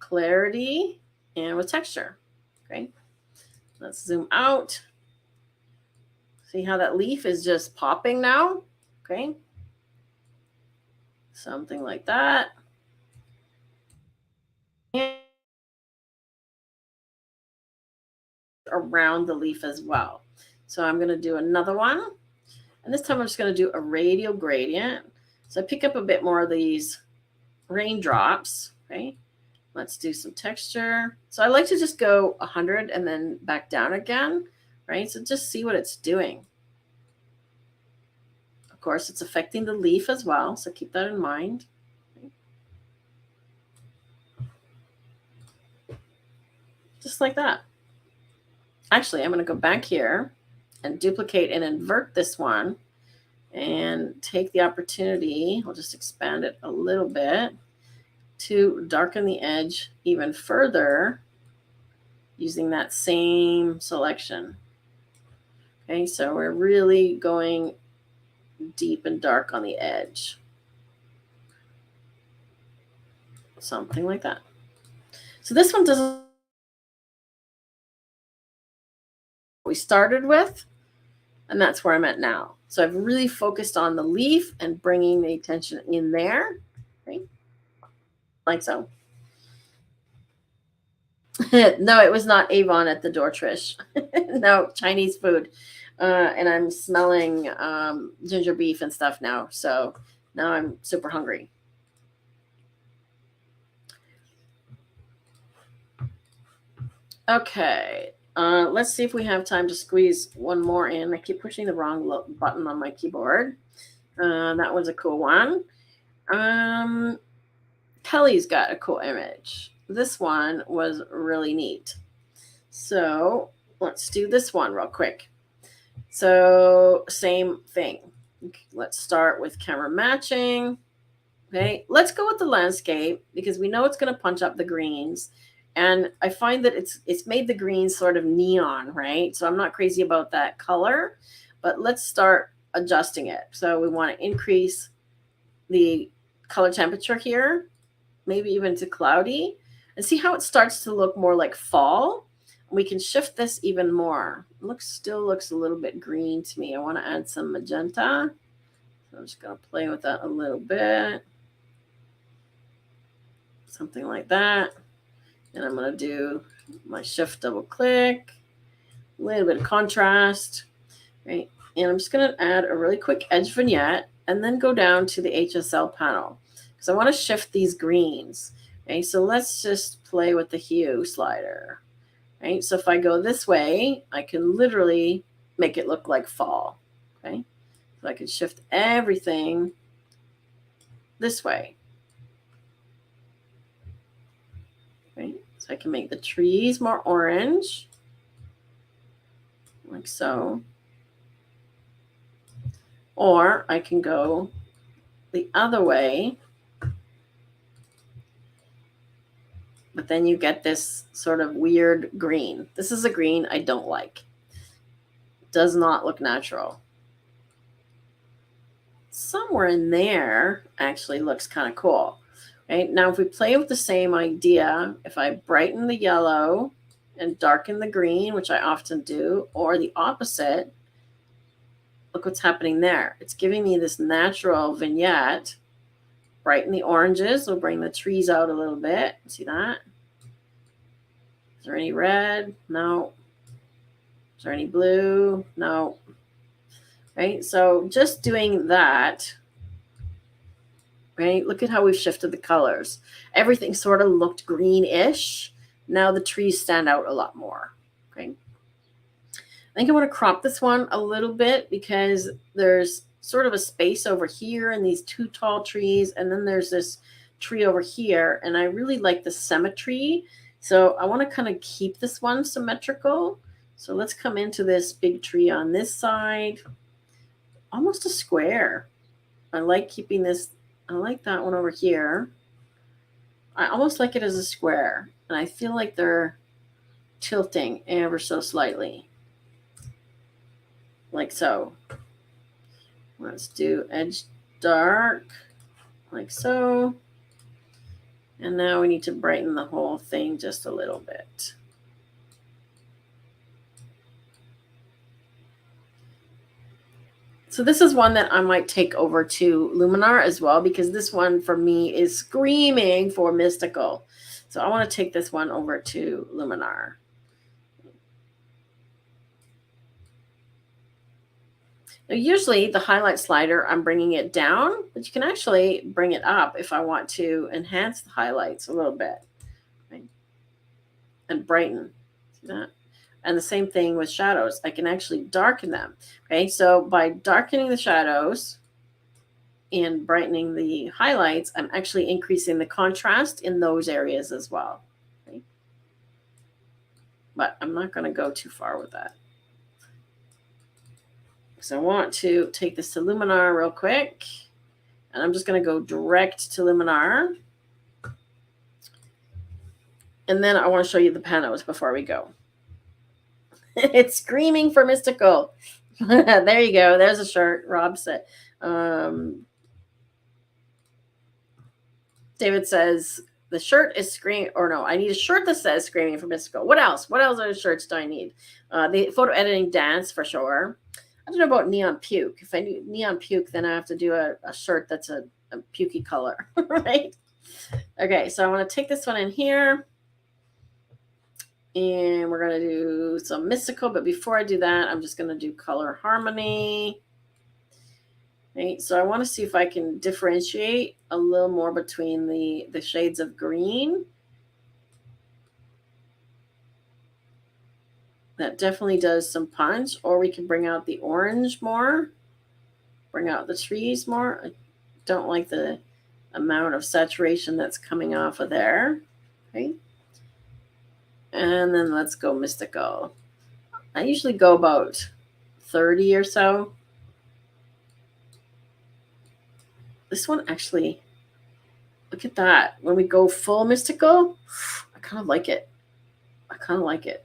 [SPEAKER 1] clarity and with texture. Okay. Let's zoom out. See how that leaf is just popping now? Okay. Something like that. And around the leaf as well. So I'm going to do another one. And this time I'm just going to do a radial gradient. So I pick up a bit more of these raindrops. Okay. Let's do some texture. So I like to just go 100 and then back down again, right? So just see what it's doing. Of course, it's affecting the leaf as well. So keep that in mind. Just like that. Actually, I'm going to go back here and duplicate and invert this one and take the opportunity. I'll just expand it a little bit to darken the edge even further using that same selection. Okay, so we're really going deep and dark on the edge. Something like that. So this one doesn't we started with, and that's where I'm at now. So I've really focused on the leaf and bringing the attention in there, right? Like so. No, it was not Avon at the door, Trish. No, Chinese food. And I'm smelling ginger beef and stuff now. So now I'm super hungry. Okay. Let's see if we have time to squeeze one more in. I keep pushing the wrong button on my keyboard. That was a cool one. Kelly's got a cool image. This one was really neat. So let's do this one real quick. So same thing. Let's start with camera matching. Okay, let's go with the landscape because we know it's going to punch up the greens. And I find that it's made the greens sort of neon, right? So I'm not crazy about that color, but let's start adjusting it. So we want to increase the color temperature here, maybe even to cloudy, and see how it starts to look more like fall. We can shift this even more. Still looks a little bit green to me. I want to add some magenta. So I'm just going to play with that a little bit. Something like that. And I'm going to do my shift double click, a little bit of contrast, right? And I'm just going to add a really quick edge vignette and then go down to the HSL panel because I want to shift these greens. Okay, so let's just play with the hue slider, right? So if I go this way, I can literally make it look like fall, okay? So I can shift everything this way. Right? So I can make the trees more orange, like so. Or I can go the other way, but then you get this sort of weird green. This is a green I don't like. It does not look natural. Somewhere in there actually looks kind of cool. Right? Now, if we play with the same idea, if I brighten the yellow and darken the green, which I often do, or the opposite, look what's happening there. It's giving me this natural vignette. Brighten the oranges. We'll bring the trees out a little bit. See that? Is there any red? No. Is there any blue? No. Right? So just doing that right? Look at how we've shifted the colors. Everything sort of looked greenish. Now the trees stand out a lot more, okay? I think I want to crop this one a little bit because there's sort of a space over here and these two tall trees, and then there's this tree over here, and I really like the symmetry. So I want to kind of keep this one symmetrical. So let's come into this big tree on this side, almost a square. I like keeping this. I like that one over here. I almost like it as a square, and I feel like they're tilting ever so slightly. Like so. Let's do edge dark, like so. And now we need to brighten the whole thing just a little bit. So this is one that I might take over to Luminar as well, because this one for me is screaming for mystical. So I want to take this one over to Luminar. Now, usually the highlight slider, I'm bringing it down, but you can actually bring it up if I want to enhance the highlights a little bit, right? And brighten. See that? And the same thing with shadows. I can actually darken them. Okay, so by darkening the shadows and brightening the highlights, I'm actually increasing the contrast in those areas as well. Okay? But I'm not going to go too far with that. So I want to take this to Luminar real quick. And I'm just going to go direct to Luminar. And then I want to show you the panos before we go. It's screaming for mystical. There you go. There's a shirt. Rob said. David says the shirt is screaming, or no, I need a shirt that says screaming for mystical. What else? What else are shirts do I need? The photo editing dance for sure. I don't know about neon puke. If I do neon puke, then I have to do a shirt that's a pukey color, right? Okay, so I want to take this one in here. And we're going to do some mystical. But before I do that, I'm just going to do color harmony. Right, so I want to see if I can differentiate a little more between the shades of green. That definitely does some punch. Or we can bring out the orange more. Bring out the trees more. I don't like the amount of saturation that's coming off of there. Okay. And then let's go mystical. I usually go about 30 or so. This one actually, look at that. When we go full mystical, I kind of like it. I kind of like it.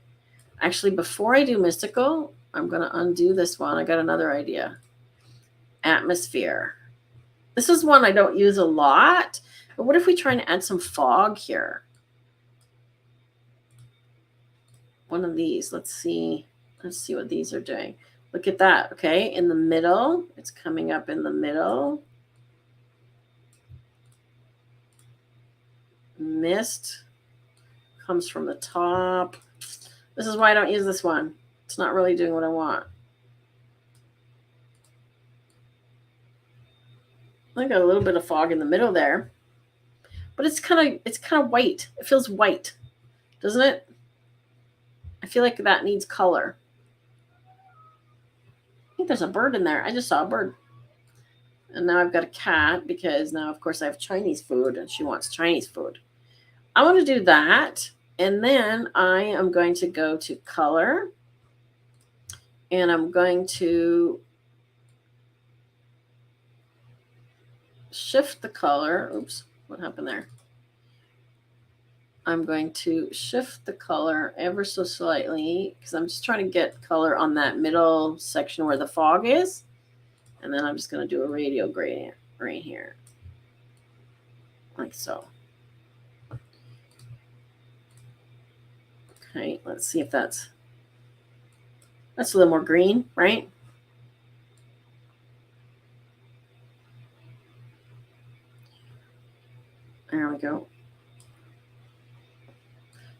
[SPEAKER 1] Actually, before I do mystical, I'm going to undo this one. I got another idea. Atmosphere. This is one I don't use a lot. But what if we try and add some fog here? One of these. Let's see. Let's see what these are doing. Look at that. Okay, in the middle. It's coming up in the middle. Mist comes from the top. This is why I don't use this one. It's not really doing what I want. I got a little bit of fog in the middle there, but it's kind of white. It feels white, doesn't it? I feel like that needs color. I think there's a bird in there. I just saw a bird. And now I've got a cat because now, of course, I have Chinese food and she wants Chinese food. I want to do that. And then I am going to go to color. And I'm going to shift the color. Oops, what happened there? I'm going to shift the color ever so slightly because I'm just trying to get color on that middle section where the fog is. And then I'm just going to do a radial gradient right here. Like so. Okay, let's see if that's a little more green, right? There we go.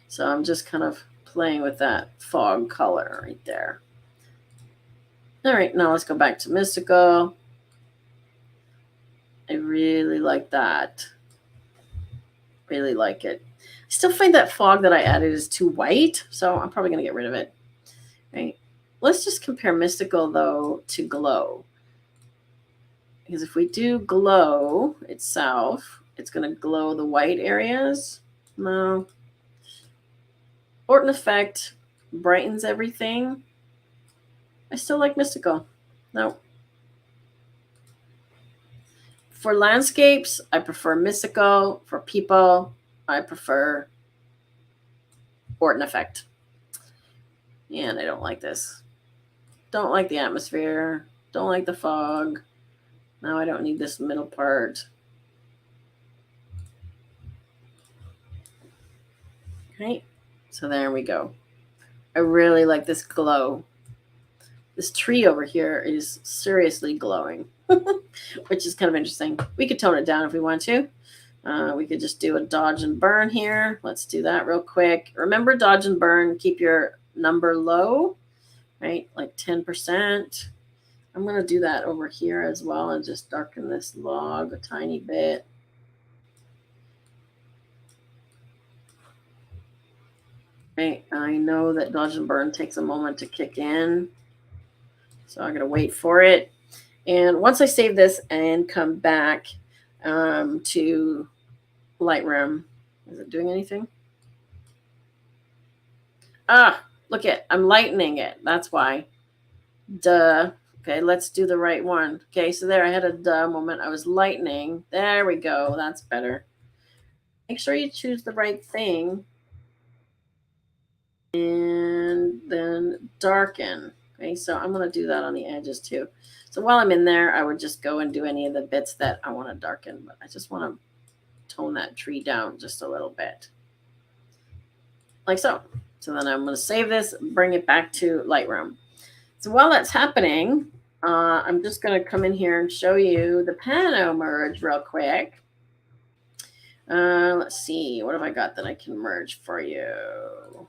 [SPEAKER 1] So I'm just kind of playing with that fog color right there. All right, now let's go back to mystical. I really really like that. Really like it. I still find that fog that I added is too white, so I'm probably going to get rid of it. Right. Let's just compare Mystical, though, to Glow. Because if we do Glow itself, it's going to glow the white areas. No. Orton Effect brightens everything. I still like Mystical. No. For landscapes, I prefer Mystical. For people, I prefer Orton Effect. And I don't like this. Don't like the atmosphere. Don't like the fog. Now I don't need this middle part. Okay, so there we go. I really like this glow. This tree over here is seriously glowing, which is kind of interesting. We could tone it down if we want to. We could just do a dodge and burn here. Let's do that real quick. Remember, dodge and burn, keep your number low, right? Like 10%. I'm going to do that over here as well and just darken this log a tiny bit. Right, I know that dodge and burn takes a moment to kick in, so I'm going to wait for it. And once I save this and come back to Lightroom, is it doing anything? Ah, look it, I'm lightening it. That's why. Duh. Okay, let's do the right one. Okay, so there I had a duh moment. I was lightening. There we go. That's better. Make sure you choose the right thing. And then darken. Okay, so I'm going to do that on the edges too. So while I'm in there, I would just go and do any of the bits that I want to darken. But I just want to tone that tree down just a little bit. Like so. So then I'm going to save this, bring it back to Lightroom. So while that's happening, I'm just going to come in here and show you the pano merge real quick. Let's see. What have I got that I can merge for you?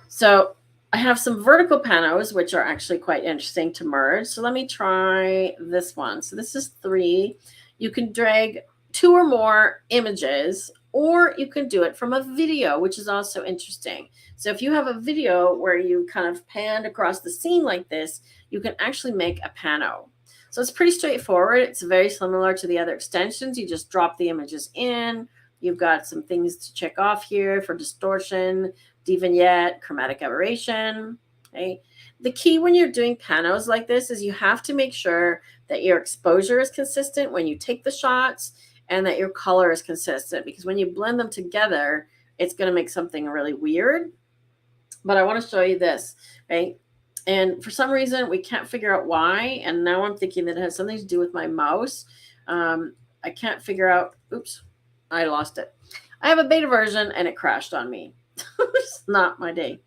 [SPEAKER 1] So I have some vertical panos, which are actually quite interesting to merge. So let me try this one. So this is 3. You can drag 2 or more images, or you can do it from a video, which is also interesting. So if you have a video where you kind of panned across the scene like this, you can actually make a pano. So it's pretty straightforward. It's very similar to the other extensions. You just drop the images in. You've got some things to check off here for distortion, devignette, chromatic aberration. Okay. The key when you're doing panos like this is you have to make sure that your exposure is consistent when you take the shots and that your color is consistent, because when you blend them together, it's going to make something really weird. But I want to show you this, right? And for some reason, we can't figure out why. And now I'm thinking that it has something to do with my mouse. I can't figure out. Oops, I lost it. I have a beta version and it crashed on me. It's not my day.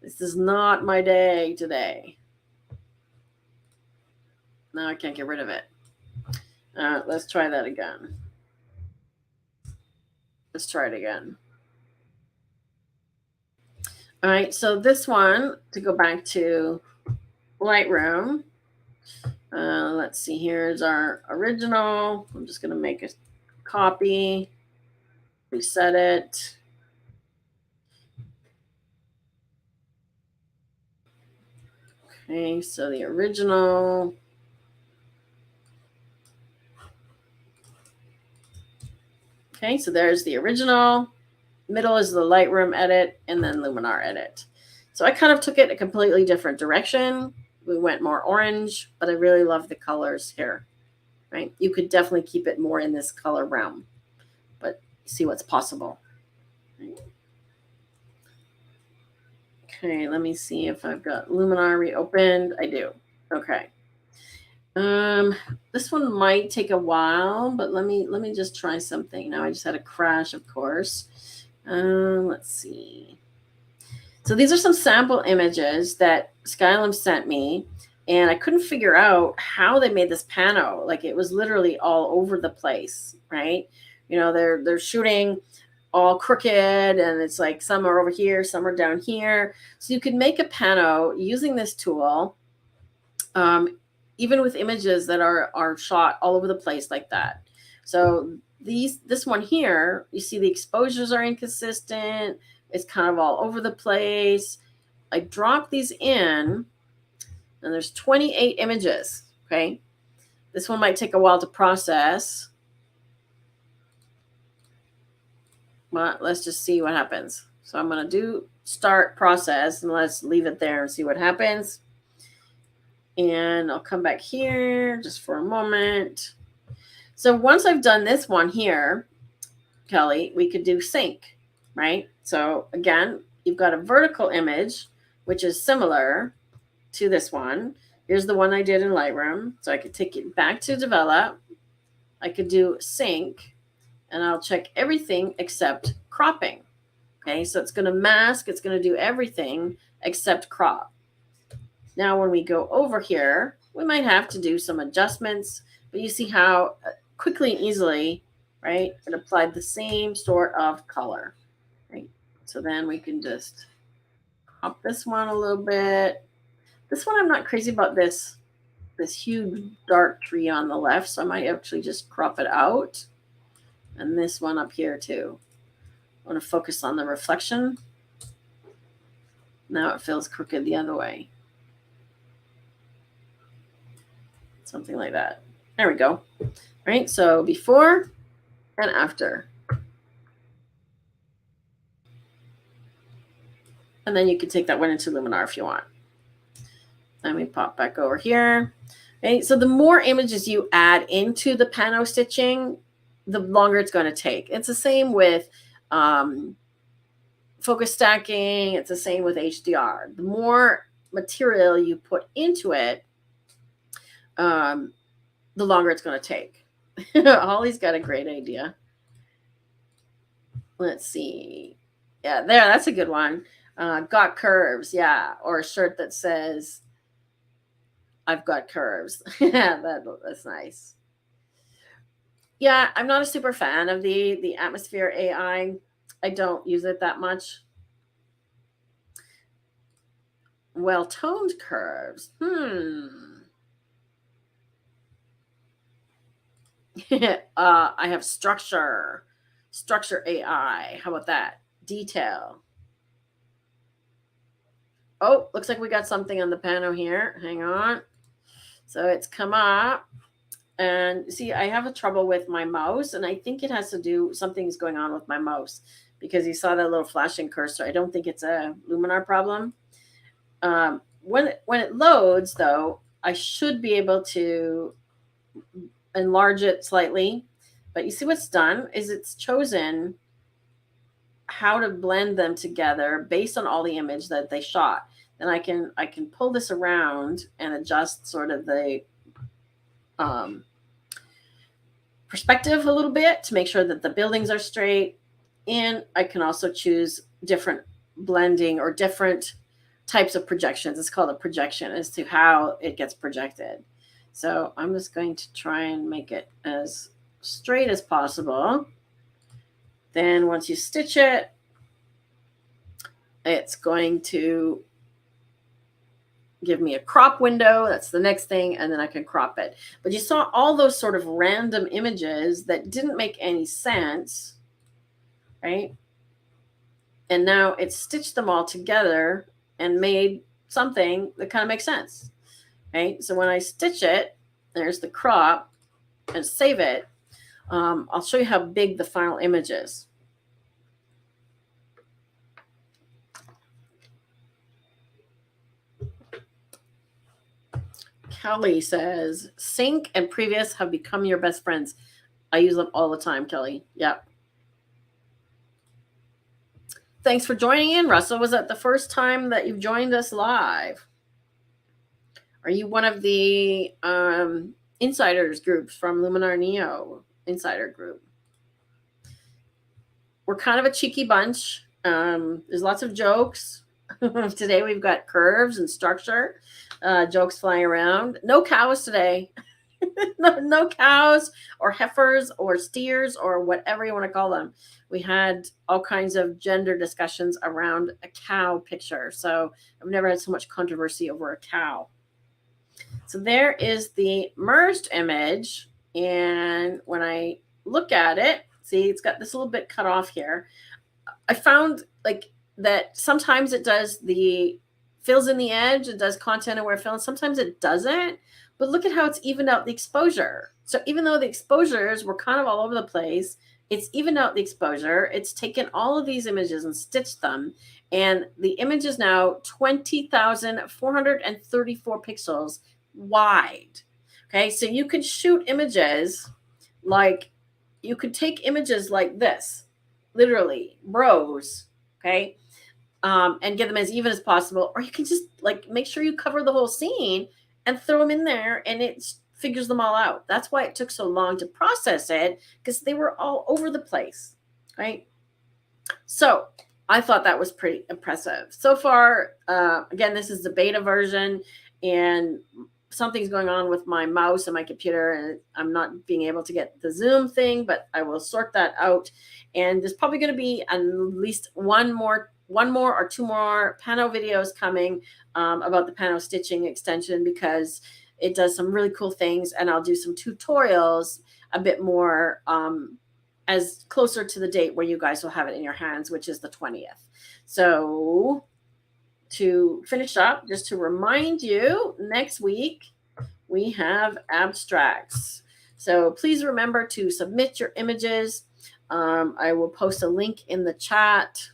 [SPEAKER 1] This is not my day today. Now I can't get rid of it. Let's try that again. Let's try it again. All right, so this one, to go back to Lightroom, let's see, here's our original. I'm just going to make a copy, reset it. Okay, so the original. Okay, so there's the original. Middle is the Lightroom edit, and then Luminar edit. So I kind of took it a completely different direction. We went more orange, but I really love the colors here, right? You could definitely keep it more in this color realm, but see what's possible. Okay, let me see if I've got Luminar reopened. I do. Okay. This one might take a while, but let me just try something. Now I just had a crash, of course. Let's see. So these are some sample images that Skylum sent me, and I couldn't figure out how they made this pano. Like, it was literally all over the place, right? You know, they're shooting all crooked, and it's like some are over here, some are down here. So you can make a pano using this tool. even with images that are shot all over the place like that. So this one here, you see the exposures are inconsistent. It's kind of all over the place. I drop these in, and there's 28 images. Okay, this one might take a while to process, but let's just see what happens. So I'm going to do start process, and let's leave it there and see what happens. And I'll come back here just for a moment. So once I've done this one here, Kelly, we could do sync, right? So again, you've got a vertical image, which is similar to this one. Here's the one I did in Lightroom. So I could take it back to develop. I could do sync, and I'll check everything except cropping. Okay, so it's going to mask. It's going to do everything except crop. Now, when we go over here, we might have to do some adjustments, but you see how quickly and easily, right, it applied the same sort of color, right? So then we can just crop this one a little bit. This one, I'm not crazy about this huge dark tree on the left, so I might actually just crop it out. And this one up here too. I want to focus on the reflection. Now it feels crooked the other way. Something like that. There we go. Right, so before and after. And then you can take that one into Luminar if you want. Let me pop back over here. Okay, so the more images you add into the pano stitching, the longer it's going to take. It's the same with focus stacking. It's the same with HDR. The more material you put into it, the longer it's going to take. Holly's got a great idea. Let's see. Yeah, there, that's a good one. Got curves, yeah. Or a shirt that says, I've got curves. Yeah, that's nice. Yeah, I'm not a super fan of the Atmosphere AI. I don't use it that much. Well-toned curves. I have structure AI. How about that? Detail. Oh, looks like we got something on the pano here. Hang on. So it's come up. And see, I have a trouble with my mouse, and I think it has to do, something's going on with my mouse, because you saw that little flashing cursor. I don't think it's a Luminar problem. When it loads, though, I should be able to enlarge it slightly. But you see what's done is it's chosen how to blend them together based on all the image that they shot. Then I can pull this around and adjust sort of the perspective a little bit to make sure that the buildings are straight. And I can also choose different blending or different types of projections. It's called a projection as to how it gets projected. So I'm just going to try and make it as straight as possible. Then once you stitch it, it's going to give me a crop window. That's the next thing. And then I can crop it. But you saw all those sort of random images that didn't make any sense, right? And now it's stitched them all together and made something that kind of makes sense, right? So when I stitch it, there's the crop, and save it. I'll show you how big the final image is. Kelly says, sync and previous have become your best friends. I use them all the time, Kelly. Yep. Thanks for joining in, Russell. Was that the first time that you've joined us live? Are you one of the insiders groups from Luminar Neo insider group? We're kind of a cheeky bunch. There's lots of jokes. Today we've got curves and structure, jokes flying around. No cows today. no cows or heifers or steers or whatever you want to call them. We had all kinds of gender discussions around a cow picture. So I've never had so much controversy over a cow. So there is the merged image. And when I look at it, see, it's got this little bit cut off here. I found like that sometimes it does the fills in the edge, it does content aware fill, and sometimes it doesn't. But look at how it's evened out the exposure. So even though the exposures were kind of all over the place, it's evened out the exposure. It's taken all of these images and stitched them. And the image is now 20,434 pixels wide. Okay, so you can shoot images like, you could take images like this, literally rows, okay, and get them as even as possible. Or you can just like make sure you cover the whole scene and throw them in there, and it figures them all out. That's why it took so long to process it, because they were all over the place, right? So I thought that was pretty impressive. So far, again, this is the beta version, and something's going on with my mouse and my computer, and I'm not being able to get the Zoom thing, but I will sort that out. And there's probably going to be at least one more or two more Pano videos coming about the Pano stitching extension, because it does some really cool things, and I'll do some tutorials a bit more as closer to the date where you guys will have it in your hands, which is the 20th. So to finish up, just to remind you, next week we have abstracts. So please remember to submit your images. I will post a link in the chat.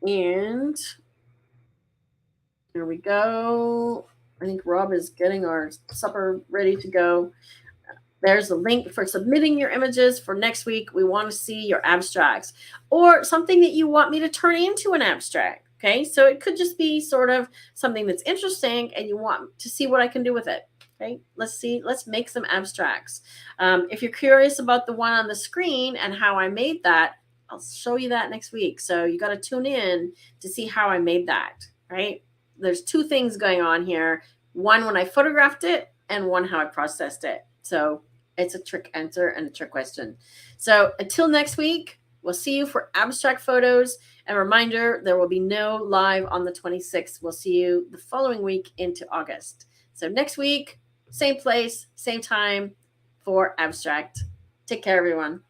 [SPEAKER 1] And there we go. I think Rob is getting our supper ready to go. There's the link for submitting your images for next week. We want to see your abstracts or something that you want me to turn into an abstract. Okay, so it could just be sort of something that's interesting and you want to see what I can do with it. Okay, let's make some abstracts. If you're curious about the one on the screen and how I made that, I'll show you that next week. So you got to tune in to see how I made that, right? There's two things going on here. One when I photographed it, and one how I processed it. So it's a trick answer and a trick question. So until next week, we'll see you for abstract photos. And reminder, there will be no live on the 26th. We'll see you the following week into August. So next week, same place, same time for abstract. Take care, everyone.